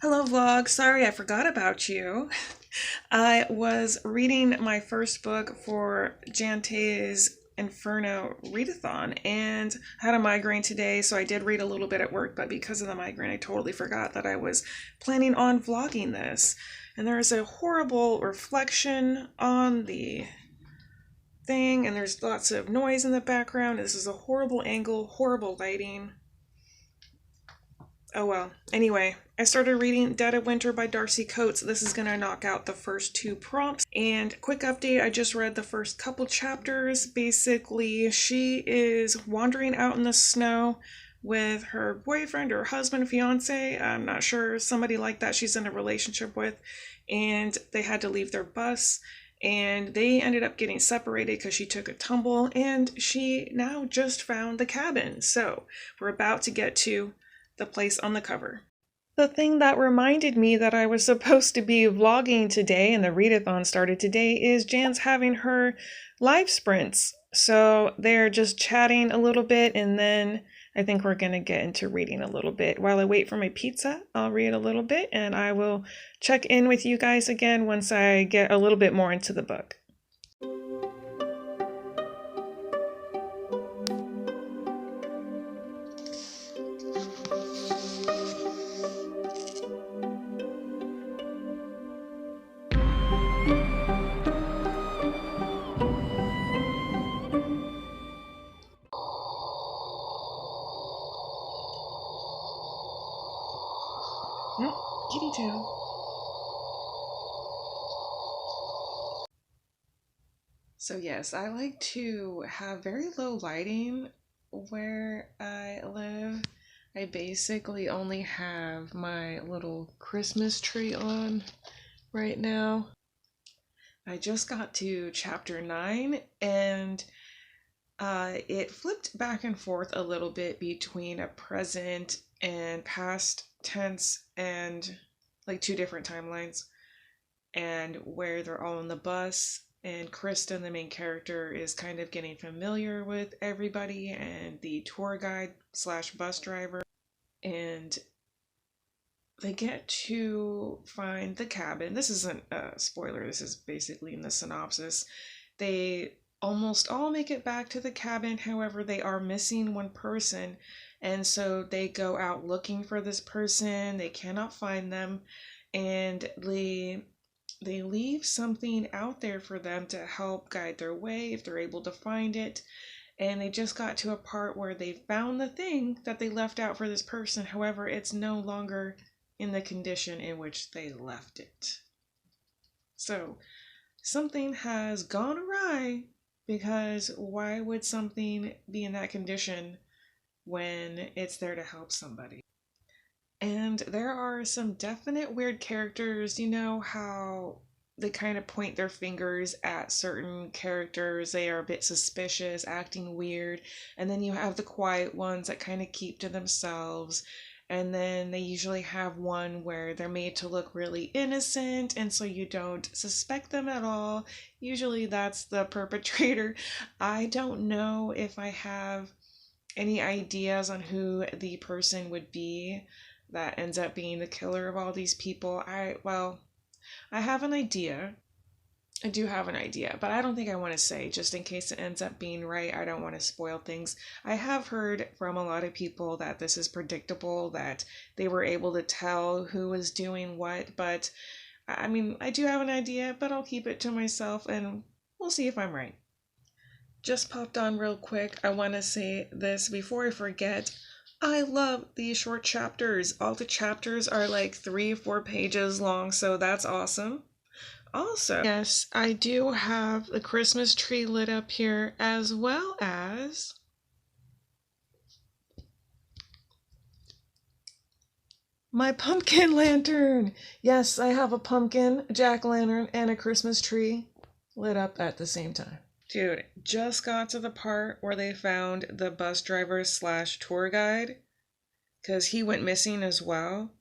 Hello vlog, sorry I forgot about you. I was reading my first book for Jante's Inferno readathon and I had a migraine today, so I did read a little bit at work, but because of the migraine I totally forgot that I was planning on vlogging this. And there's a horrible reflection on the thing and there's lots of noise in the background. This is a horrible angle, horrible lighting. Oh well. Anyway, I started reading Dead of Winter by Darcy Coates. This is going to knock out the first two prompts. And quick update, I just read the first couple chapters. Basically, she is wandering out in the snow with her boyfriend or husband, fiance, I'm not sure, somebody like that she's in a relationship with. And they had to leave their bus. And they ended up getting separated because she took a tumble. And she now just found the cabin. So we're about to get to the place on the cover. The thing that reminded me that I was supposed to be vlogging today and the readathon started today is Jan's having her live sprints. So they're just chatting a little bit and then I think we're going to get into reading a little bit. While I wait for my pizza, I'll read a little bit and I will check in with you guys again once I get a little bit more into the book. Oh, kitty tail. So yes, I like to have very low lighting where I live. I basically only have my little Christmas tree on right now. I just got to chapter 9 and it flipped back and forth a little bit between a present and past tense and like two different timelines, and where they're all on the bus and Kristen, the main character, is kind of getting familiar with everybody and the tour guide slash bus driver, and they get to find the cabin. This isn't a spoiler, this is basically in the synopsis. They almost all make it back to the cabin, however they are missing one person, and so they go out looking for this person. They cannot find them, and they leave something out there for them to help guide their way if they're able to find it. And they just got to a part where they found the thing that they left out for this person. However, it's no longer in the condition in which they left it. So something has gone awry, because why would something be in that condition when it's there to help somebody? And there are some definite weird characters. You know how they kind of point their fingers at certain characters. They are a bit suspicious, acting weird. And then you have the quiet ones that kind of keep to themselves. And then they usually have one where they're made to look really innocent, and so you don't suspect them at all. Usually that's the perpetrator. I don't know if I have any ideas on who the person would be that ends up being the killer of all these people. I have an idea. I do have an idea, but I don't think I want to say, just in case it ends up being right. I don't want to spoil things. I have heard from a lot of people that this is predictable, that they were able to tell who was doing what, but I mean, I do have an idea, but I'll keep it to myself and we'll see if I'm right. Just popped on real quick. I want to say this before I forget. I love these short chapters. All the chapters are like 3-4 pages long, so that's awesome. Also, yes, I do have the Christmas tree lit up here, as well as my pumpkin lantern. Yes, I have a pumpkin, jack-o'-lantern, and a Christmas tree lit up at the same time. Dude, just got to the part where they found the bus driver slash tour guide, because he went missing as well,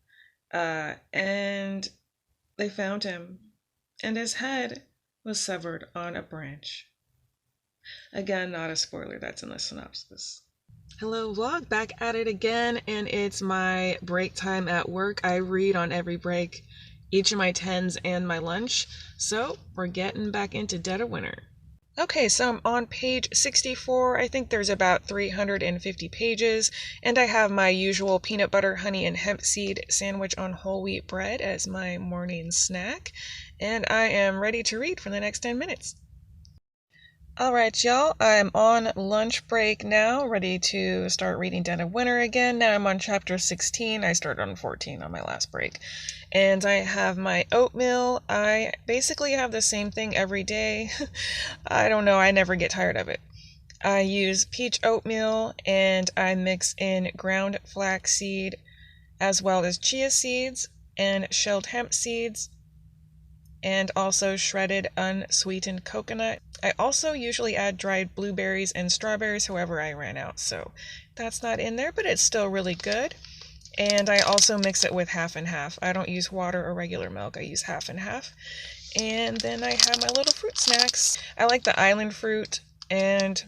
and they found him, and his head was severed on a branch. Again, not a spoiler, that's in the synopsis. Hello vlog, back at it again, and it's my break time at work. I read on every break, each of my 10s and my lunch, so we're getting back into Dead of Winter. Okay, so I'm on page 64. I think there's about 350 pages, and I have my usual peanut butter, honey, and hemp seed sandwich on whole wheat bread as my morning snack, and I am ready to read for the next 10 minutes. Alright, y'all, I'm on lunch break now, ready to start reading Dead of Winter again. Now I'm on chapter 16. I started on 14 on my last break. And I have my oatmeal. I basically have the same thing every day. I don't know, I never get tired of it. I use peach oatmeal, and I mix in ground flaxseed, as well as chia seeds and shelled hemp seeds, and also shredded unsweetened coconut. I also usually add dried blueberries and strawberries, however I ran out, so that's not in there, but it's still really good. And I also mix it with half and half. I don't use water or regular milk, I use half and half. And then I have my little fruit snacks. I like the island fruit, and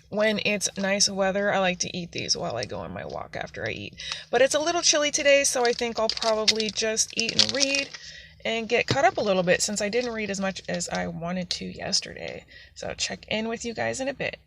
when it's nice weather, I like to eat these while I go on my walk after I eat. But it's a little chilly today, so I think I'll probably just eat and read and get caught up a little bit since I didn't read as much as I wanted to yesterday. So check in with you guys in a bit.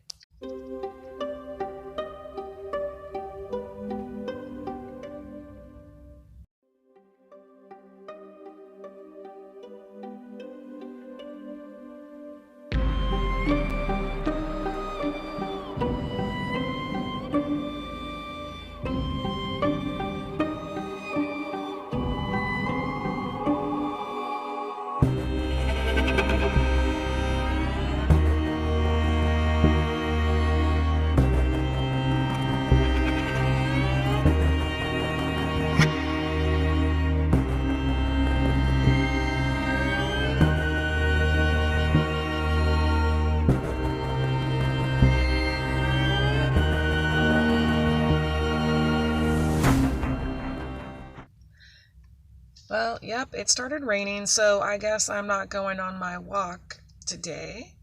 Well, yep, it started raining, so I guess I'm not going on my walk today.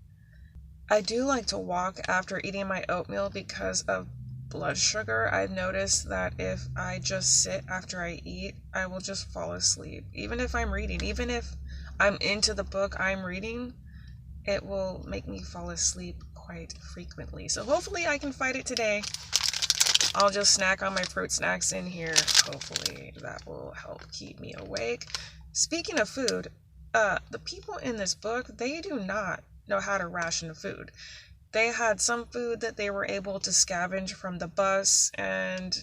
I do like to walk after eating my oatmeal because of blood sugar. I've noticed that if I just sit after I eat, I will just fall asleep. Even if I'm reading, even if I'm into the book I'm reading, it will make me fall asleep quite frequently. So hopefully I can fight it today. I'll just snack on my fruit snacks in here. Hopefully that will help keep me awake. Speaking of food, the people in this book, they do not know how to ration food. They had some food that they were able to scavenge from the bus, and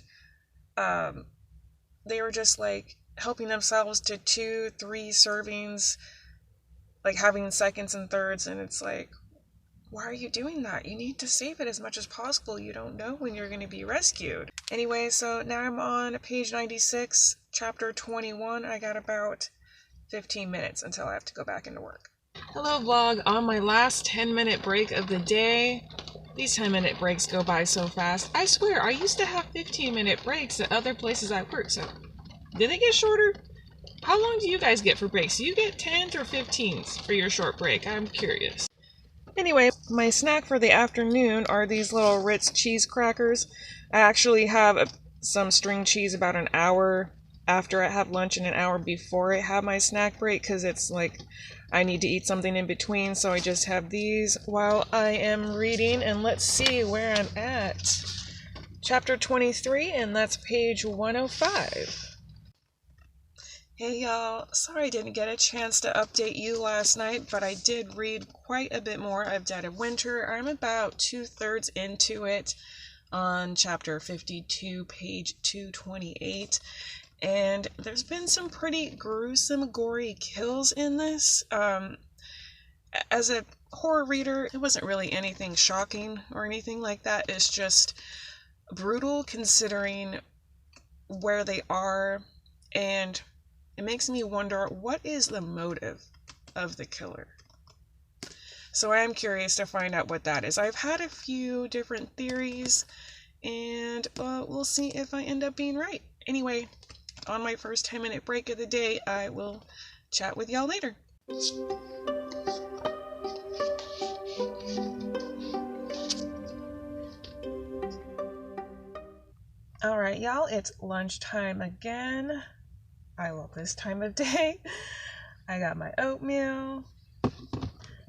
they were just like helping themselves to 2-3 servings, like having seconds and thirds, and it's like, why are you doing that? You need to save it as much as possible. You don't know when you're going to be rescued. Anyway, so now I'm on page 96, chapter 21. I got about 15 minutes until I have to go back into work. Hello vlog, on my last 10-minute break of the day. These 10-minute breaks go by so fast. I swear, I used to have 15-minute breaks at other places I work, so did they get shorter? How long do you guys get for breaks? Do you get 10s or 15s for your short break? I'm curious. Anyway, my snack for the afternoon are these little Ritz cheese crackers. I actually have some string cheese about an hour after I have lunch and an hour before I have my snack break, because it's like I need to eat something in between, so I just have these while I am reading. And let's see where I'm at. Chapter 23, and that's page 105. Hey y'all, sorry I didn't get a chance to update you last night, but I did read quite a bit more of Dead of Winter. I'm about 2/3 into it on chapter 52, page 228, and there's been some pretty gruesome, gory kills in this. As a horror reader, it wasn't really anything shocking or anything like that. It's just brutal considering where they are, and it makes me wonder, what is the motive of the killer? So I am curious to find out what that is. I've had a few different theories, and we'll see if I end up being right. Anyway, on my first 10-minute break of the day, I will chat with y'all later. All right, y'all, it's lunchtime again. I love this time of day. I got my oatmeal.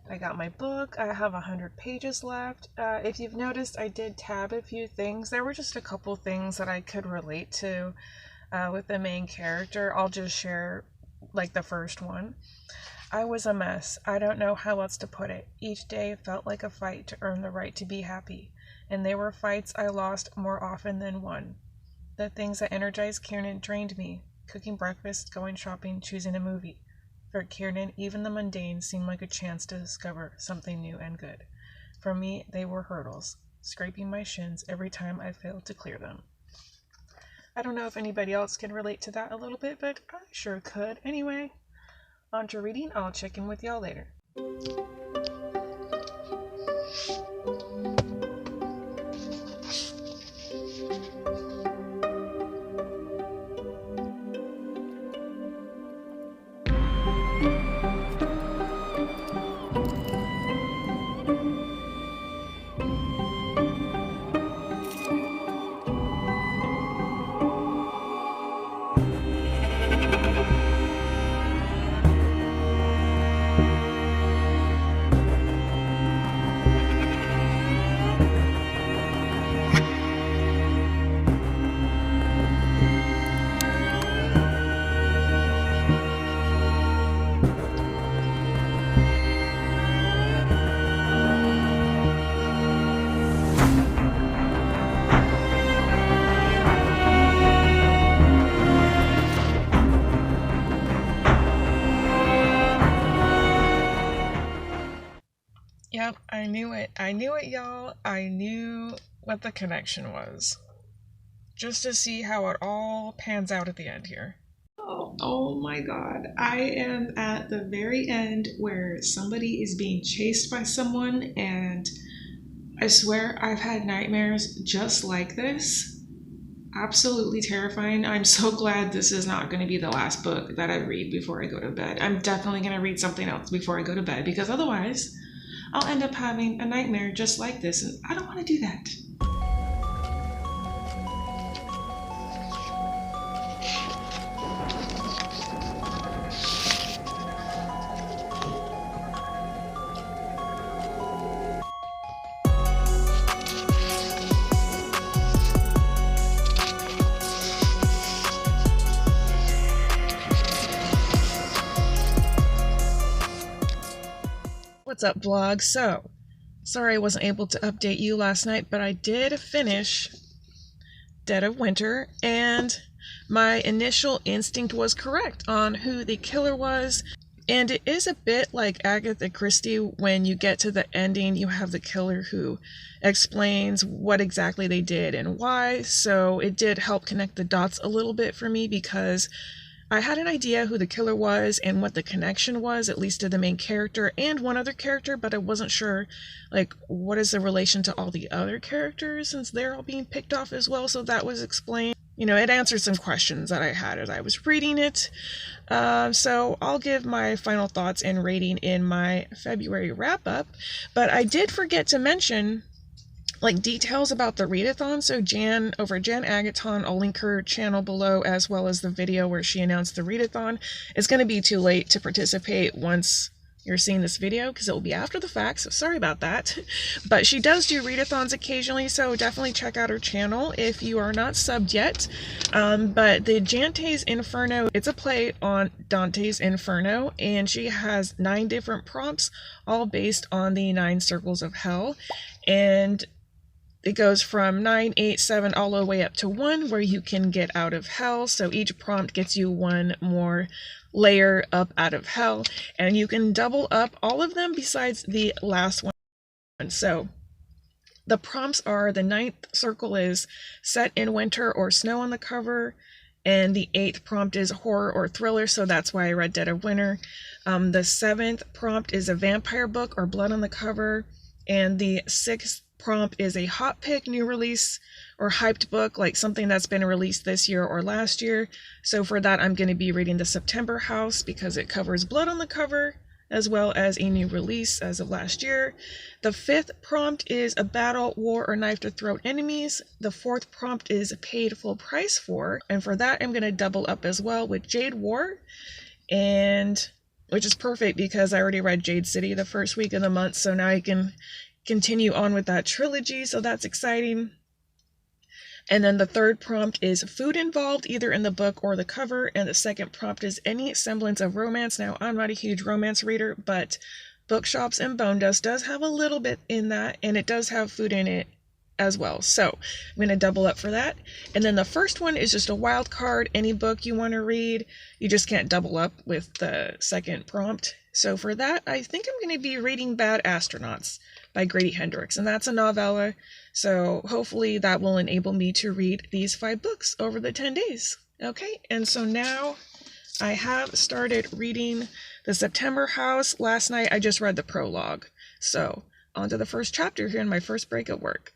I got my book. I have 100 pages left. If you've noticed, I did tab a few things. There were just a couple things that I could relate to with the main character. I'll just share like the first one. I was a mess. I don't know how else to put it. Each day felt like a fight to earn the right to be happy. And they were fights I lost more often than won. The things that energized Kiernan drained me. Cooking breakfast, going shopping, choosing a movie. For Kiernan, even the mundane seemed like a chance to discover something new and good. For me, they were hurdles, scraping my shins every time I failed to clear them. I don't know if anybody else can relate to that a little bit, but I sure could. Anyway, on to reading. I'll check in with y'all later. Yep, I knew it. I knew it, y'all. I knew what the connection was. Just to see how it all pans out at the end here. Oh my god. I am at the very end where somebody is being chased by someone, and I swear I've had nightmares just like this. Absolutely terrifying. I'm so glad this is not going to be the last book that I read before I go to bed. I'm definitely going to read something else before I go to bed, because otherwise I'll end up having a nightmare just like this, and I don't want to do that. What's up, vlog? So, sorry I wasn't able to update you last night, but I did finish Dead of Winter, and my initial instinct was correct on who the killer was. And it is a bit like Agatha Christie. When you get to the ending, you have the killer who explains what exactly they did and why. So it did help connect the dots a little bit for me, because I had an idea who the killer was and what the connection was, at least to the main character and one other character, but I wasn't sure, like, what is the relation to all the other characters, since they're all being picked off as well. So that was explained. You know, it answered some questions that I had as I was reading it. So I'll give my final thoughts and rating in my February wrap-up. But I did forget to mention, like, details about the readathon. So Jan over Jan Agathon, I'll link her channel below, as well as the video where she announced the readathon. It's going to be too late to participate once you're seeing this video, because it will be after the fact, so sorry about that. But she does do readathons occasionally, so definitely check out her channel if you are not subbed yet. But the Jante's Inferno, it's a play on Dante's Inferno, and she has 9 different prompts, all based on the 9 circles of hell. And it goes from 9, 8, 7, all the way up to 1, where you can get out of hell. So each prompt gets you 1 more layer up out of hell, and you can double up all of them besides the last one. So the prompts are: the 9th circle is set in winter or snow on the cover, and the 8th prompt is horror or thriller, so that's why I read Dead of Winter. The 7th prompt is a vampire book or blood on the cover, and the 6th prompt is a hot pick, new release, or hyped book, like something that's been released this year or last year. So for that, I'm going to be reading The September House, because it covers blood on the cover, as well as a new release as of last year. The 5th prompt is a battle, war, or knife to throat enemies. The 4th prompt is paid full price for, and for that I'm going to double up as well with Jade War, and which is perfect because I already read Jade City the first week of the month, so now I can continue on with that trilogy, so that's exciting. And then the 3rd prompt is food involved, either in the book or the cover. And the 2nd prompt is any semblance of romance. Now, I'm not a huge romance reader, but Bookshops and Bone Dust does have a little bit in that, and it does have food in it as well. So I'm going to double up for that. And then the first one is just a wild card. Any book you want to read, you just can't double up with the 2nd prompt. So for that, I think I'm going to be reading Bad Astronauts by Grady Hendrix, and that's a novella. So hopefully that will enable me to read these 5 books over the 10 days. Okay, and so now I have started reading The September House. Last night I just read the prologue. So on to the first chapter here in my first break at work.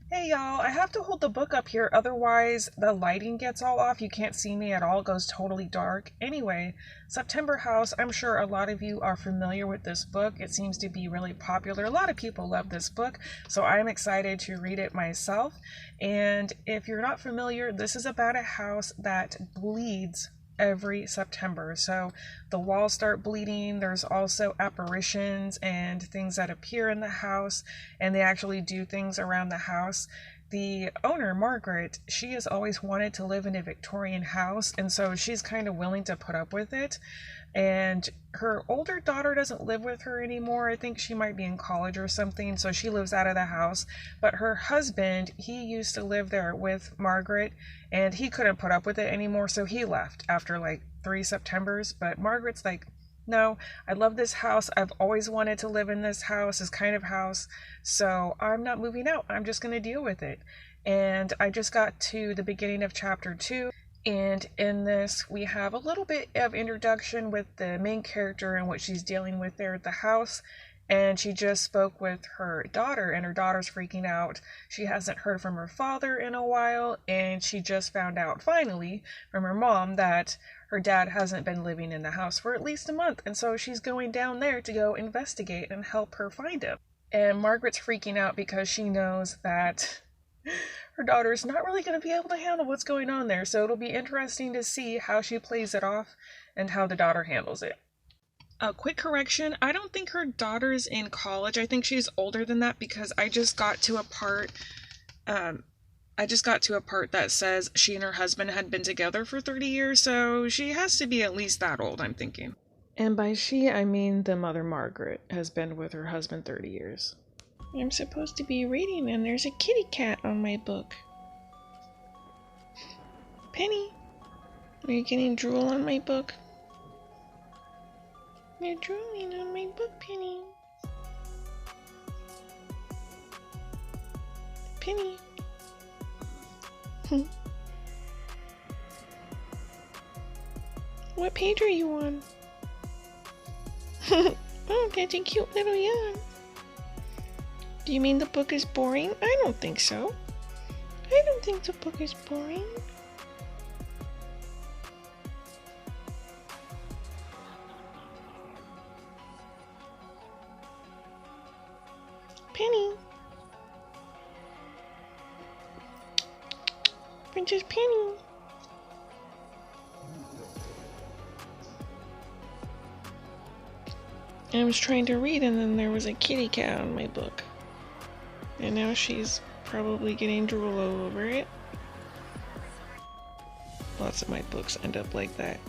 Hey y'all, I have to hold the book up here, otherwise the lighting gets all off. You can't see me at all, it goes totally dark. Anyway, September House, I'm sure a lot of you are familiar with this book. It seems to be really popular. A lot of people love this book, so I'm excited to read it myself. And if you're not familiar, this is about a house that bleeds every September. So the walls start bleeding. There's also apparitions and things that appear in the house, and they actually do things around the house. The owner, Margaret, she has always wanted to live in a Victorian house, and so she's kind of willing to put up with it. And her older daughter doesn't live with her anymore. I think she might be in college or something, so she lives out of the house. But her husband, he used to live there with Margaret, and he couldn't put up with it anymore, so he left after like 3 Septembers. But Margaret's like, no, I love this house. I've always wanted to live in this house, this kind of house, so I'm not moving out. I'm just going to deal with it. And I just got to the beginning of chapter 2. And in this, we have a little bit of introduction with the main character and what she's dealing with there at the house. And she just spoke with her daughter, and her daughter's freaking out. She hasn't heard from her father in a while, and she just found out finally from her mom that her dad hasn't been living in the house for at least a month. And so she's going down there to go investigate and help her find him. And Margaret's freaking out because she knows that her daughter's not really going to be able to handle what's going on there. So it'll be interesting to see how she plays it off and how the daughter handles it. A quick correction, I don't think her daughter's in college. I think she's older than that because I just got to a part that says she and her husband had been together for 30 years, so she has to be at least that old, I'm thinking. And by she, I mean the mother Margaret has been with her husband 30 years. I'm supposed to be reading and there's a kitty cat on my book. Penny, are you getting drool on my book? You're drooling on my book, Penny. Penny. What page are you on? Oh, that's a cute little yawn. Do you mean the book is boring? I don't think so. I don't think the book is boring. Penny. Princess Penny. I was trying to read and then there was a kitty cat on my book. And now she's probably getting drool all over it. Lots of my books end up like that.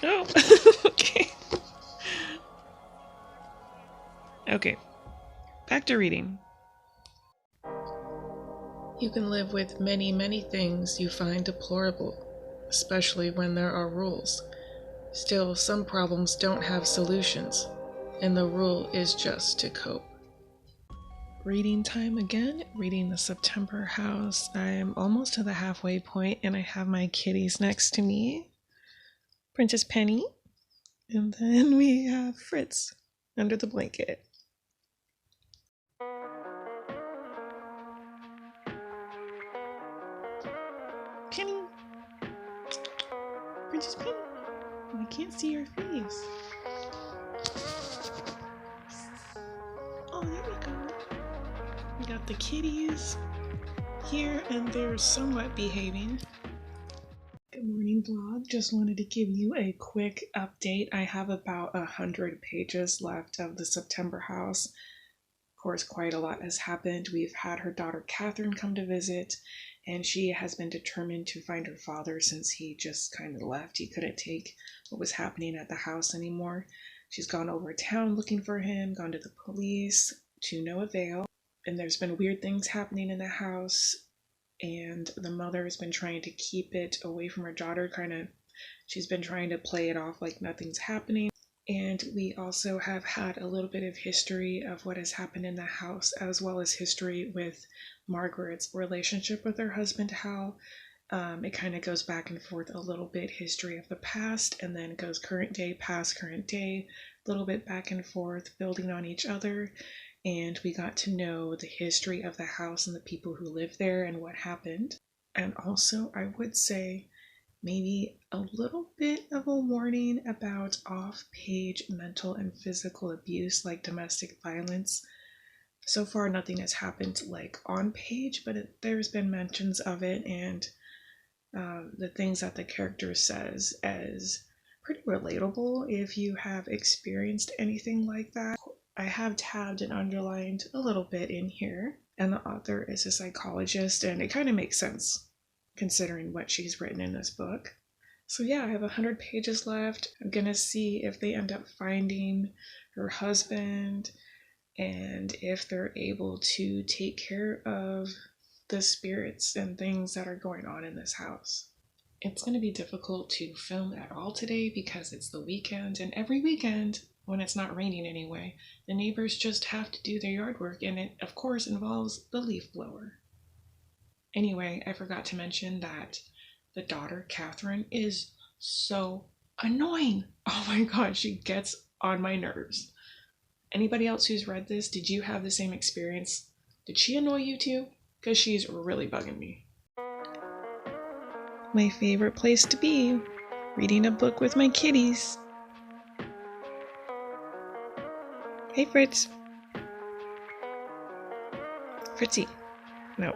Oh, okay. Okay, back to reading. You can live with many, many things you find deplorable, especially when there are rules. Still, some problems don't have solutions, and the rule is just to cope. Reading time again, reading the September house. I'm almost to the halfway point and I have my kitties next to me. Princess Penny. And then we have Fritz under the blanket. Penny! Princess Penny! I can't see your face. Oh, there we go. We got the kitties here and they're somewhat behaving. Good morning vlog. Just wanted to give you a quick update. I have about 100 pages left of the September house. Of course, quite a lot has happened. We've had her daughter Catherine come to visit, and she has been determined to find her father since he just kind of left. He couldn't take what was happening at the house anymore. She's gone over town looking for him, gone to the police, to no avail. And there's been weird things happening in the house, and the mother has been trying to keep it away from her daughter. She's been trying to play it off like nothing's happening. And we also have had a little bit of history of what has happened in the house, as well as history with Margaret's relationship with her husband, Hal. It kind of goes back and forth a little bit, history of the past, and then goes current day, past, current day, a little bit back and forth, building on each other. And we got to know the history of the house and the people who live there and what happened. And also, I would say maybe a little bit of a warning about off-page mental and physical abuse, like domestic violence. So far, nothing has happened like on page, but there's been mentions of it, and the things that the character says as pretty relatable if you have experienced anything like that. I have tabbed and underlined a little bit in here, and the author is a psychologist, and it kind of makes sense considering what she's written in this book. So yeah, I have 100 pages left. I'm gonna see if they end up finding her husband and if they're able to take care of the spirits and things that are going on in this house. It's gonna be difficult to film at all today because it's the weekend, and every weekend, when it's not raining anyway, the neighbors just have to do their yard work, and it of course involves the leaf blower. Anyway, I forgot to mention that the daughter, Catherine, is so annoying. Oh my god, she gets on my nerves. Anybody else who's read this, did you have the same experience? Did she annoy you too? Because she's really bugging me. My favorite place to be, reading a book with my kitties. Hey Fritz. Fritzy. No,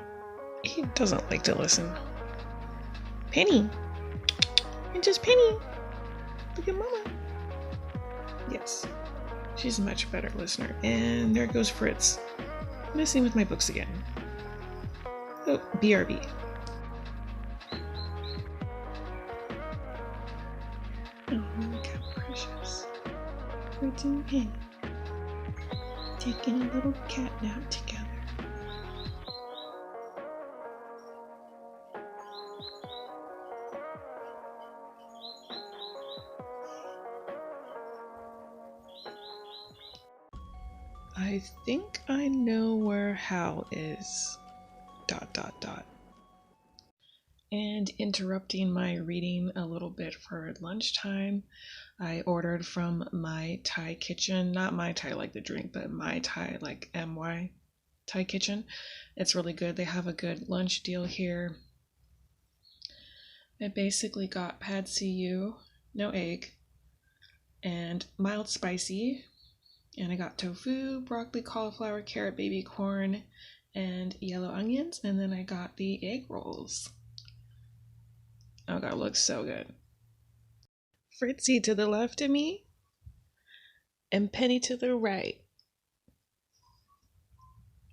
he doesn't like to listen. Penny. It's just Penny. Look at Mama. Yes, she's a much better listener. And there goes Fritz, messing with my books again. Oh, BRB. Oh, look how precious. Fritz and Penny taking a little cat nap together. I think I know where Hal is. ... And interrupting my reading a little bit for lunchtime, I ordered from My Thai Kitchen. Not My Thai like the drink, but My Thai like MY Thai Kitchen. It's really good. They have a good lunch deal here. I basically got pad see ew, no egg, and mild spicy. And I got tofu, broccoli, cauliflower, carrot, baby corn, and yellow onions. And then I got the egg rolls. Oh god, it looks so good. Fritzy to the left of me, and Penny to the right.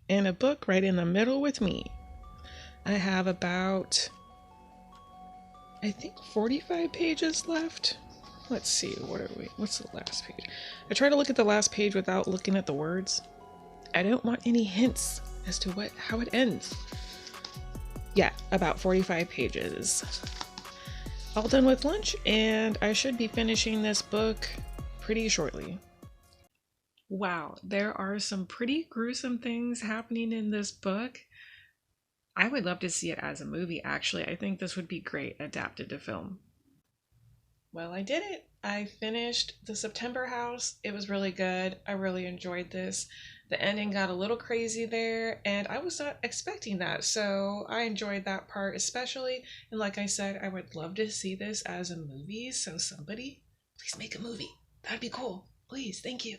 And a book right in the middle with me. I have about, I think 45 pages left. Let's see, what's the last page? I try to look at the last page without looking at the words. I don't want any hints as to how it ends. Yeah, about 45 pages. all done with lunch, and I should be finishing this book pretty shortly. Wow, there are some pretty gruesome things happening in this book. I would love to see it as a movie, actually. I think this would be great adapted to film. Well, I did it. I finished The September House. It was really good. I really enjoyed this. The ending got a little crazy there, and I was not expecting that. So I enjoyed that part especially. And like I said, I would love to see this as a movie. So somebody, please make a movie. That'd be cool. Please, thank you.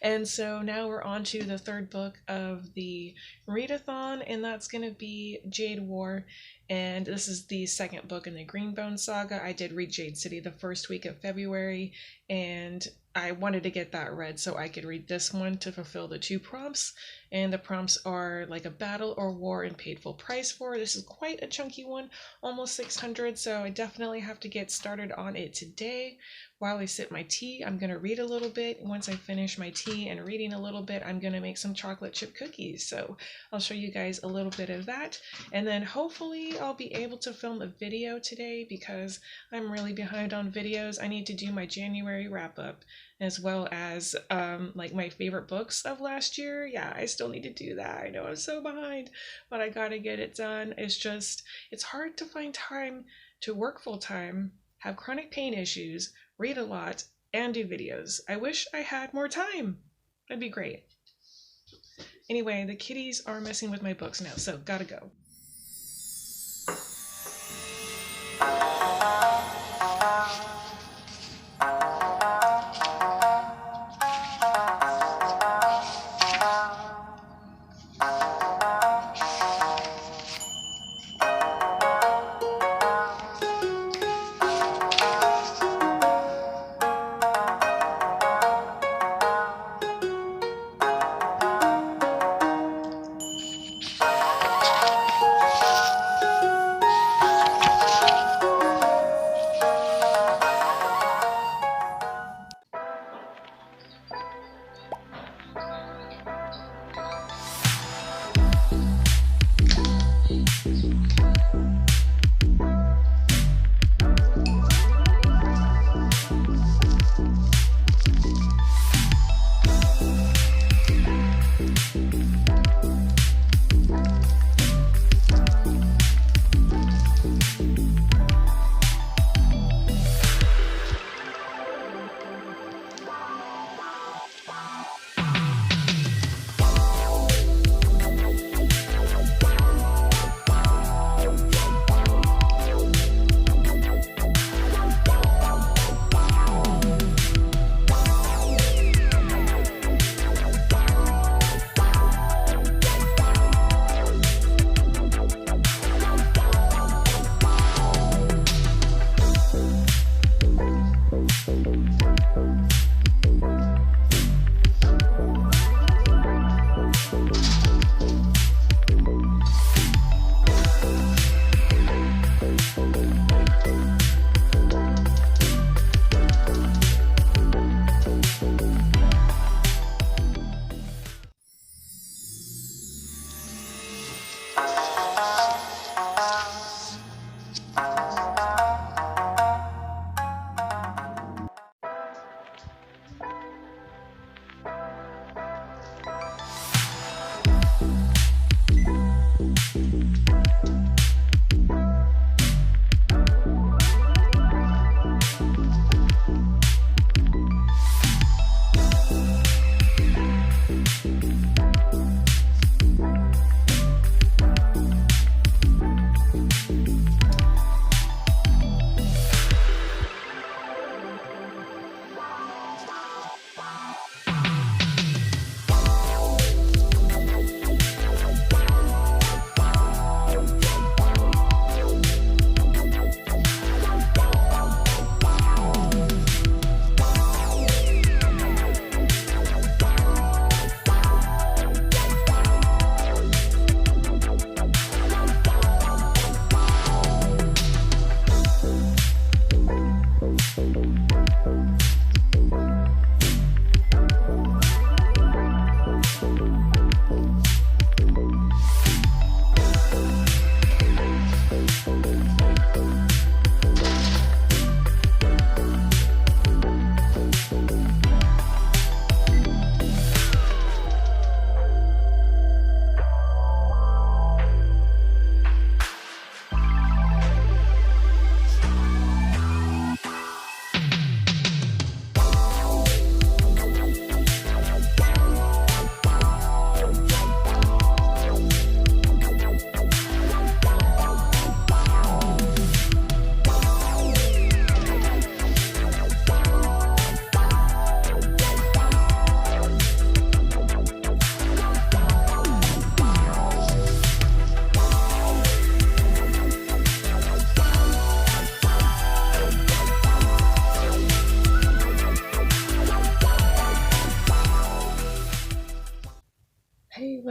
And so now we're on to the third book of the Readathon, and that's going to be Jade War. And this is the second book in the Greenbone saga. I did read Jade City the first week of February, and I wanted to get that read so I could read this one to fulfill the two prompts. And the prompts are like a battle or war and paid full price for. This is quite a chunky one, almost 600, so I definitely have to get started on it today. While I sip my tea, I'm going to read a little bit. Once I finish my tea and reading a little bit, I'm going to make some chocolate chip cookies. So I'll show you guys a little bit of that. And then hopefully I'll be able to film a video today because I'm really behind on videos. I need to do my January wrap up as well as like my favorite books of last year. Yeah, I still need to do that. I know I'm so behind, but I gotta get it done. It's hard to find time to work full time, have chronic pain issues, read a lot, and do videos. I wish I had more time. That'd be great. Anyway, the kitties are messing with my books now, so gotta go.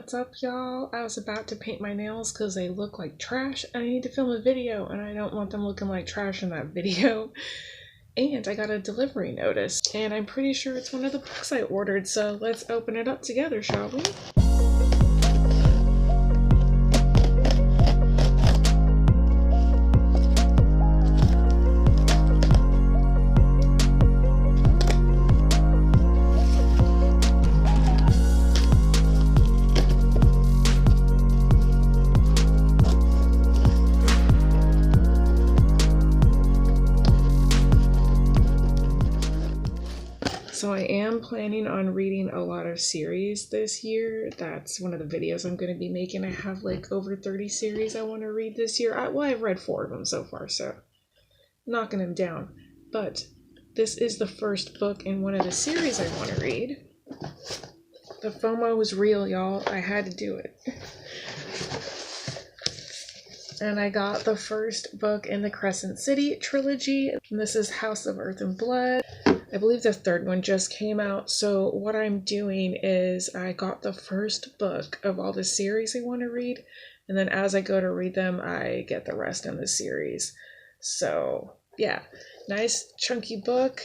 What's up, y'all? I was about to paint my nails because they look like trash. I need to film a video and I don't want them looking like trash in that video. And I got a delivery notice and I'm pretty sure it's one of the books I ordered, so let's open it up together, shall we? So I am planning on reading a lot of series this year. That's one of the videos I'm going to be making. I have like over 30 series I want to read this year. I've read 4 of them so far, so knocking them down. But this is the first book in one of the series I want to read. The FOMO was real, y'all. I had to do it. And I got the first book in the Crescent City trilogy. And this is House of Earth and Blood. I believe the 3rd one just came out, so what I'm doing is I got the first book of all the series I want to read, and then as I go to read them, I get the rest in the series. So, yeah, nice chunky book.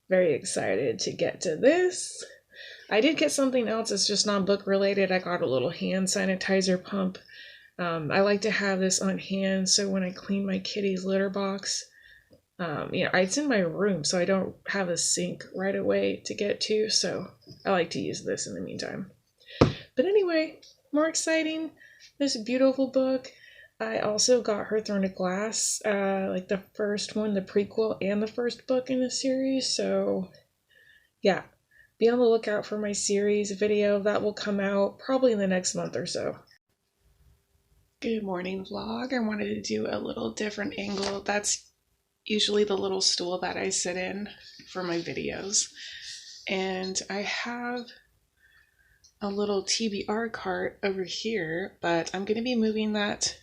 Very excited to get to this. I did get something else, it's just not book related. I got a little hand sanitizer pump. I like to have this on hand, so when I clean my kitty's litter box, it's in my room, so I don't have a sink right away to get to, so I like to use this in the meantime. But anyway, more exciting, this beautiful book. I also got Her Throne of Glass, like the first one, the prequel, and the first book in the series, so yeah, be on the lookout for my series video. That will come out probably in the next month or so. Good morning vlog. I wanted to do a little different angle. That's usually the little stool that I sit in for my videos. And I have a little TBR cart over here, but I'm going to be moving that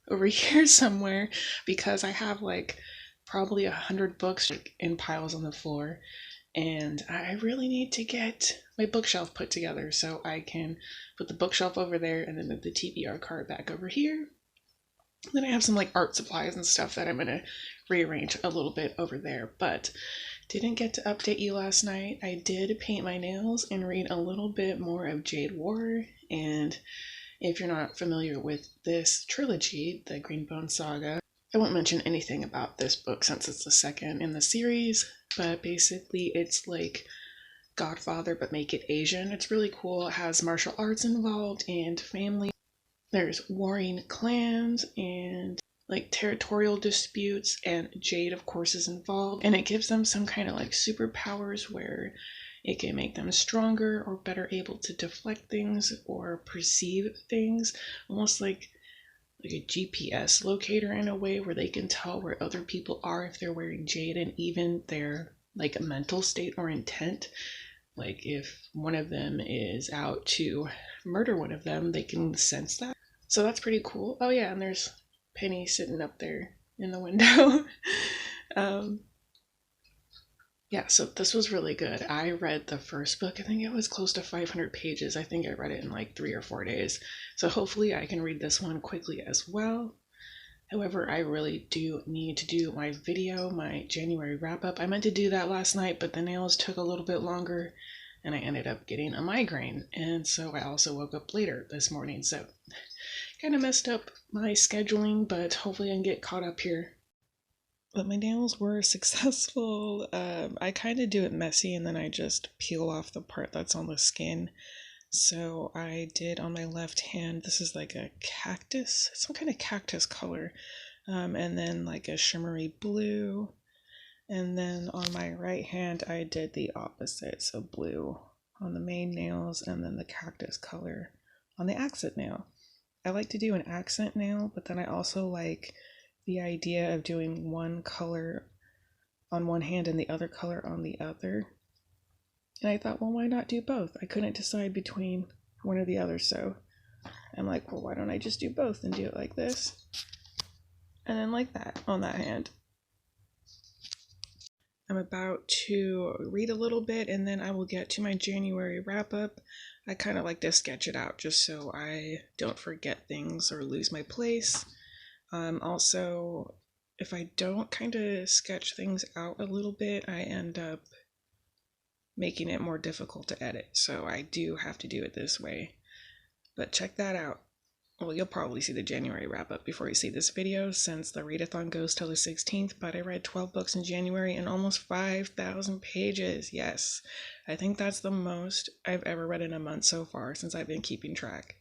over here somewhere because I have like probably 100 books in piles on the floor. And I really need to get my bookshelf put together so I can put the bookshelf over there and then move the TBR cart back over here. Then I have some like art supplies and stuff that I'm going to rearrange a little bit over there, but didn't get to update you last night. I did paint my nails and read a little bit more of Jade War, and if you're not familiar with this trilogy, the Greenbone Saga, I won't mention anything about this book since it's the 2nd in the series, but basically it's like Godfather but make it Asian. It's really cool. It has martial arts involved and family. There's warring clans and like territorial disputes, and Jade of course is involved, and it gives them some kind of like superpowers where it can make them stronger or better able to deflect things or perceive things, almost like a GPS locator in a way where they can tell where other people are if they're wearing Jade, and even their like mental state or intent. Like if one of them is out to murder one of them, they can sense that. So that's pretty cool. Oh yeah, and there's Penny sitting up there in the window. Yeah, so this was really good. I read the first book. I think it was close to 500 pages. I think I read it in like 3 or 4 days. So hopefully I can read this one quickly as well. However, I really do need to do my video, my January wrap-up. I meant to do that last night, but the nails took a little bit longer and I ended up getting a migraine. And so I also woke up later this morning. So kind of messed up my scheduling, but hopefully I can get caught up here. But my nails were successful. I kind of do it messy and then I just peel off the part that's on the skin. So I did on my left hand, this is like a cactus, some kind of cactus color, and then like a shimmery blue. And then on my right hand, I did the opposite, so blue on the main nails and then the cactus color on the accent nail. I like to do an accent nail, but then I also like the idea of doing one color on one hand and the other color on the other. And I thought, well, why not do both? I couldn't decide between one or the other, so I'm like, well, why don't I just do both and do it like this? And then like that on that hand. I'm about to read a little bit and then I will get to my January wrap up. I kind of like to sketch it out just so I don't forget things or lose my place. Also, if I don't kind of sketch things out a little bit, I end up making it more difficult to edit. So I do have to do it this way. But check that out. Well, you'll probably see the January wrap-up before you see this video, since the Readathon goes till the 16th, but I read 12 books in January and almost 5,000 pages. Yes, I think that's the most I've ever read in a month so far since I've been keeping track.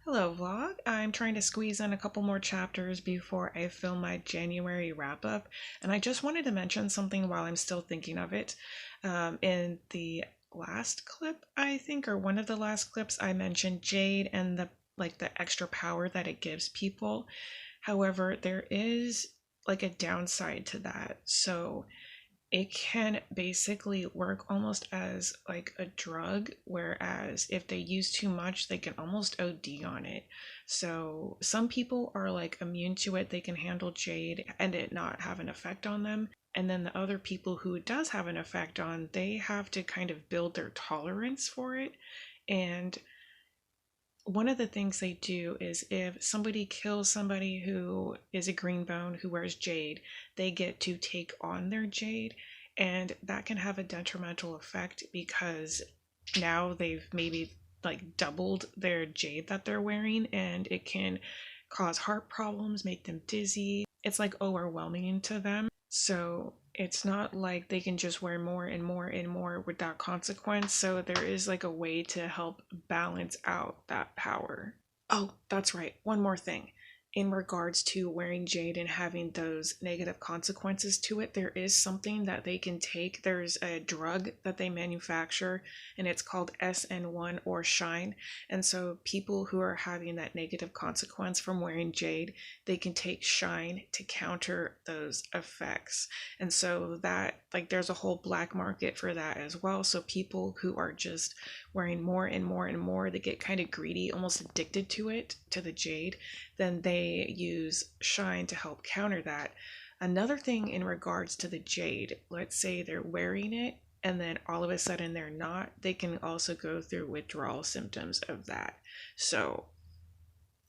Hello vlog, I'm trying to squeeze in a couple more chapters before I film my January wrap up, and I just wanted to mention something while I'm still thinking of it. In the last clip, I think, or one of the last clips, I mentioned jade and the extra power that it gives people. However, there is like a downside to that. So it can basically work almost as like a drug, whereas if they use too much, they can almost OD on it. So some people are like immune to it, they can handle jade and it not have an effect on them. And then the other people who it does have an effect on, they have to kind of build their tolerance for it. And one of the things they do is if somebody kills somebody who is a green bone who wears jade, they get to take on their jade, and that can have a detrimental effect because now they've maybe like doubled their jade that they're wearing, and it can cause heart problems, make them dizzy. It's like overwhelming to them. So it's not like they can just wear more and more and more without consequence. So there is like a way to help balance out that power. Oh, that's right. One more thing. In regards to wearing jade and having those negative consequences to it, there is something that they can take. There's a drug that they manufacture and it's called SN1 or Shine. And so people who are having that negative consequence from wearing jade, they can take Shine to counter those effects. And so that, like, there's a whole black market for that as well. So people who are just wearing more and more and more, they get kind of greedy, almost addicted to it, to the jade, then they use Shine to help counter that. Another thing in regards to the jade, let's say they're wearing it and then all of a sudden they're not, they can also go through withdrawal symptoms of that. So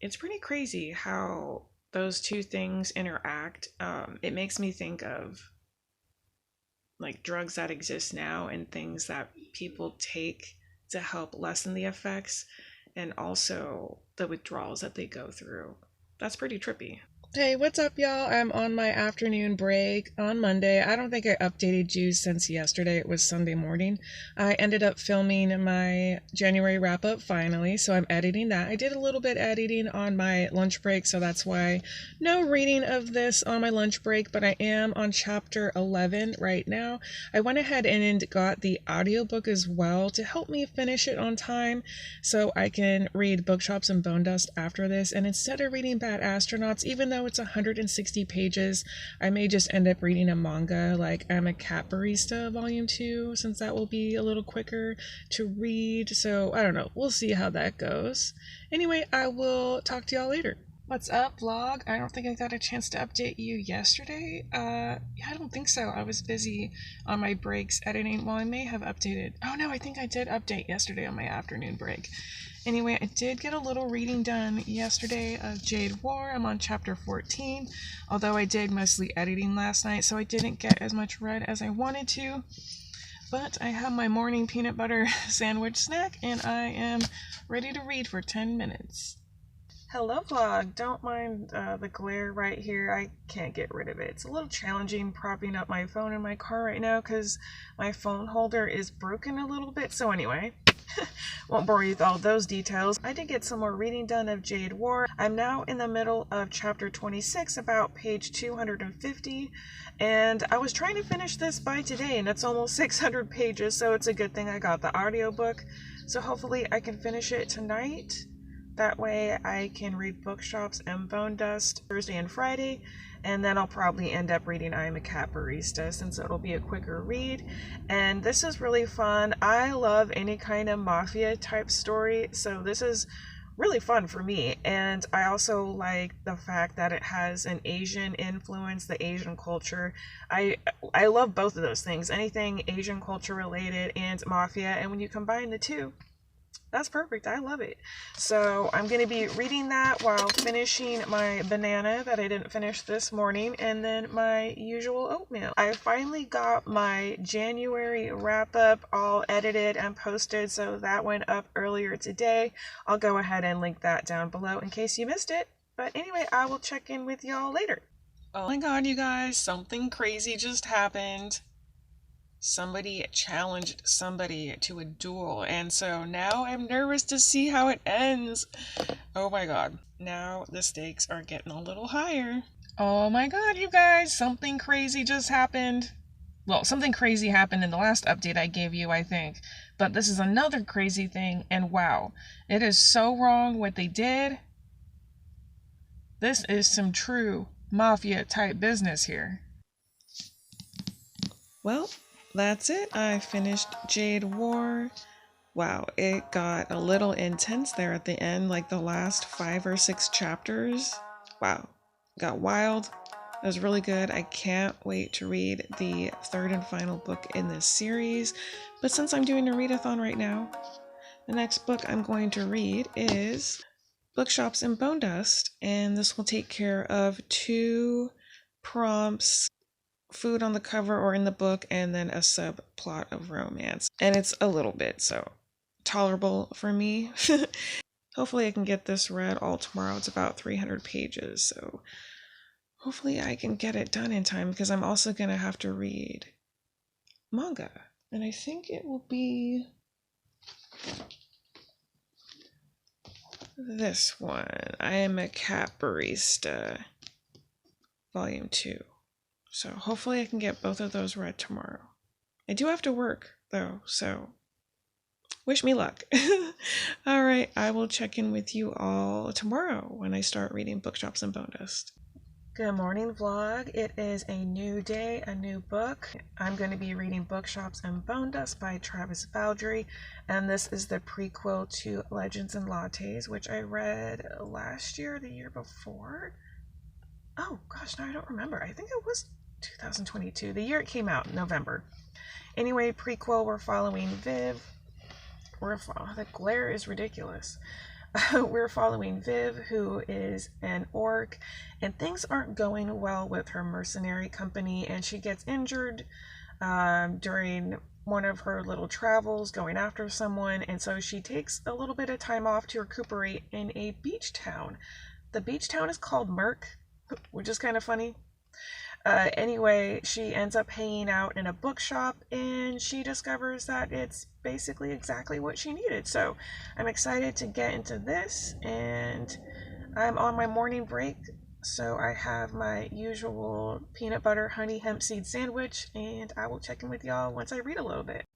it's pretty crazy how those two things interact. It makes me think of like drugs that exist now and things that people take to help lessen the effects, and also the withdrawals that they go through. That's pretty trippy. Hey, what's up, y'all? I'm on my afternoon break on Monday. I don't think I updated you since yesterday. It was Sunday morning. I ended up filming my January wrap-up finally, so I'm editing that. I did a little bit editing on my lunch break, so that's why no reading of this on my lunch break, but I am on chapter 11 right now. I went ahead and got the audiobook as well to help me finish it on time so I can read Bookshops and Bone Dust after this. And instead of reading Bad Astronauts, even though it's 160 pages, I may just end up reading a manga like I'm a Cat Barista Volume 2, since that will be a little quicker to read. So I don't know, we'll see how that goes. Anyway, I will talk to y'all later. What's up, vlog? I don't think I got a chance to update you yesterday. Yeah, I don't think so. I was busy on my breaks editing. Well, I may have updated. Oh no, I think I did update yesterday on my afternoon break. Anyway, I did get a little reading done yesterday of Jade War. I'm on chapter 14, although I did mostly editing last night, so I didn't get as much read as I wanted to. But I have my morning peanut butter sandwich snack, and I am ready to read for 10 minutes. Hello vlog, don't mind the glare right here. I can't get rid of it. It's a little challenging propping up my phone in my car right now because my phone holder is broken a little bit. So anyway, won't bore you with all those details. I did get some more reading done of Jade War. I'm now in the middle of chapter 26, about page 250, and I was trying to finish this by today, and it's almost 600 pages, so it's a good thing I got the audiobook. So hopefully I can finish it tonight. That way I can read Bookshops and Bone Dust Thursday and Friday, and then I'll probably end up reading I Am a Cat Barista since it'll be a quicker read. And this is really fun. I love any kind of mafia type story, so this is really fun for me. And I also like the fact that it has an Asian influence, the Asian culture. I love both of those things, anything Asian culture related and mafia, and when you combine the two, that's perfect. I love it. So I'm going to be reading that while finishing my banana that I didn't finish this morning, and then my usual oatmeal. I finally got my January wrap up all edited and posted, so that went up earlier today. I'll go ahead and link that down below in case you missed it. But anyway, I will check in with y'all later. Oh my god, you guys, something crazy just happened. Somebody challenged somebody to a duel, and so now I'm nervous to see how it ends. Oh my god, now the stakes are getting a little higher. Oh my god, you guys, something crazy just happened. Well, something crazy happened in the last update I gave you, I think, but this is another crazy thing, and wow, it is so wrong what they did. This is some true mafia type business here. Well, that's it. I finished Jade War. Wow, it got a little intense there at the end, like the last 5 or 6 chapters. Wow, got wild. It was really good. I can't wait to read the 3rd and final book in this series. But since I'm doing a readathon right now, the next book I'm going to read is Bookshops and Bone Dust, and this will take care of 2 prompts, food on the cover or in the book, and then a subplot of romance. And it's a little bit, so tolerable for me. Hopefully I can get this read all tomorrow. It's about 300 pages, so hopefully I can get it done in time, because I'm also going to have to read manga. And I think it will be this one. I Am a Cat Barista, Volume 2. So hopefully I can get both of those read tomorrow. I do have to work, though, so wish me luck. All right, I will check in with you all tomorrow when I start reading Bookshops and Bone Dust. Good morning, vlog. It is a new day, a new book. I'm going to be reading Bookshops and Bone Dust by Travis Baldree, and this is the prequel to Legends and Lattes, which I read last year, the year before. Oh gosh, no, I don't remember. I think it was 2022, the year it came out, November. Anyway, prequel, we're following Viv. The glare is ridiculous. We're following Viv, who is an orc, and things aren't going well with her mercenary company, and she gets injured during one of her little travels going after someone, and so she takes a little bit of time off to recuperate in a beach town. The beach town is called Merc, which is kind of funny. Anyway, she ends up hanging out in a bookshop, and she discovers that it's basically exactly what she needed. So I'm excited to get into this, and I'm on my morning break, so I have my usual peanut butter honey hemp seed sandwich, and I will check in with y'all once I read a little bit.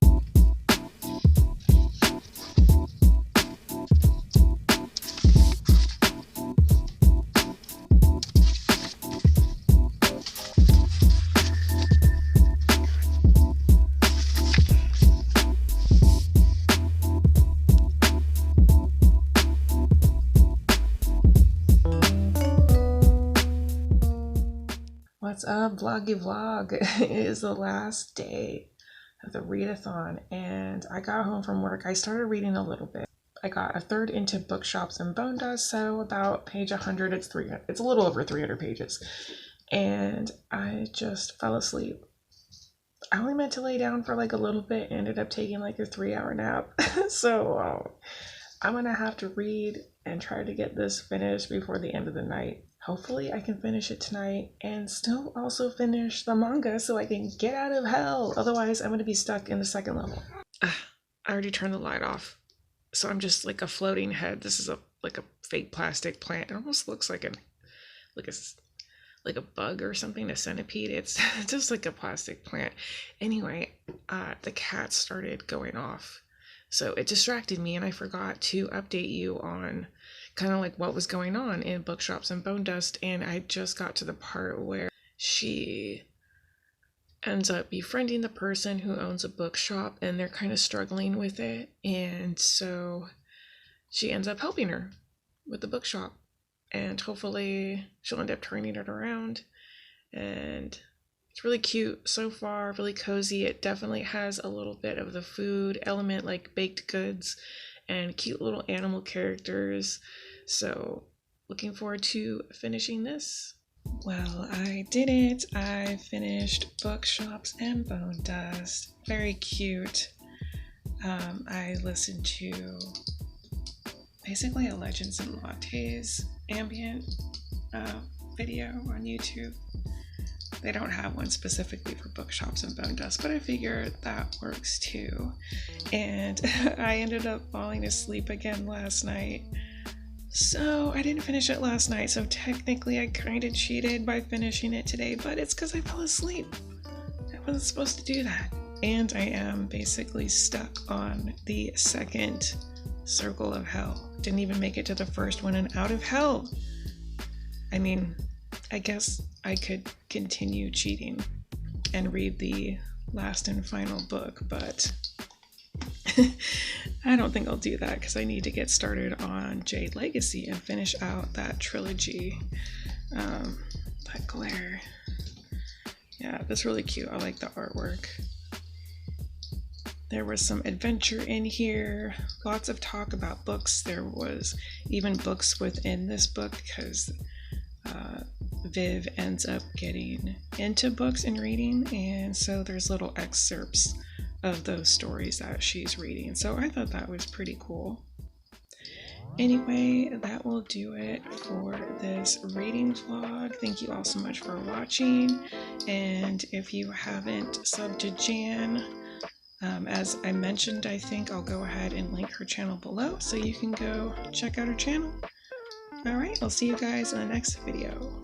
What's up, vloggy vlog? It is the last day of the readathon, and I got home from work. I started reading a little bit. I got a third into Bookshops and Bone Dust, so about page 100, it's a little over 300 pages, and I just fell asleep. I only meant to lay down for like a little bit, ended up taking like a 3-hour nap. So I'm gonna have to read and try to get this finished before the end of the night. Hopefully I can finish it tonight and still also finish the manga so I can get out of hell. Otherwise, I'm going to be stuck in the 2nd level. I already turned the light off, so I'm just like a floating head. This is like a fake plastic plant. It almost looks like a bug or something, a centipede. It's just like a plastic plant. Anyway, the cat started going off So it distracted me and I forgot to update you on kind of like what was going on in Bookshops and Bone Dust. And I just got to the part where she ends up befriending the person who owns a bookshop and they're kind of struggling with it. And so she ends up helping her with the bookshop. And hopefully she'll end up turning it around. And it's really cute so far, really cozy. It definitely has a little bit of the food element, like baked goods and cute little animal characters. So looking forward to finishing this. Well, I did it. I finished Bookshops and Bone Dust. Very cute. I listened to basically a Legends and Lattes ambient video on YouTube. They don't have one specifically for Bookshops and Bone Dust, but I figure that works too. And I ended up falling asleep again last night. So I didn't finish it last night, so technically I kind of cheated by finishing it today, but it's because I fell asleep. I wasn't supposed to do that. And I am basically stuck on the second circle of hell. Didn't even make it to the first one and out of hell. I mean, I guess I could continue cheating and read the last and final book, but I don't think I'll do that because I need to get started on Jade Legacy and finish out that trilogy. That glare. Yeah, that's really cute. I like the artwork. There was some adventure in here, lots of talk about books. There was even books within this book because Viv ends up getting into books and reading, and so there's little excerpts of those stories that she's reading. So I thought that was pretty cool. Anyway, that will do it for this reading vlog. Thank you all so much for watching, and if you haven't subbed to Jan, as I mentioned, I think I'll go ahead and link her channel below so you can go check out her channel. Alright, I'll see you guys in the next video.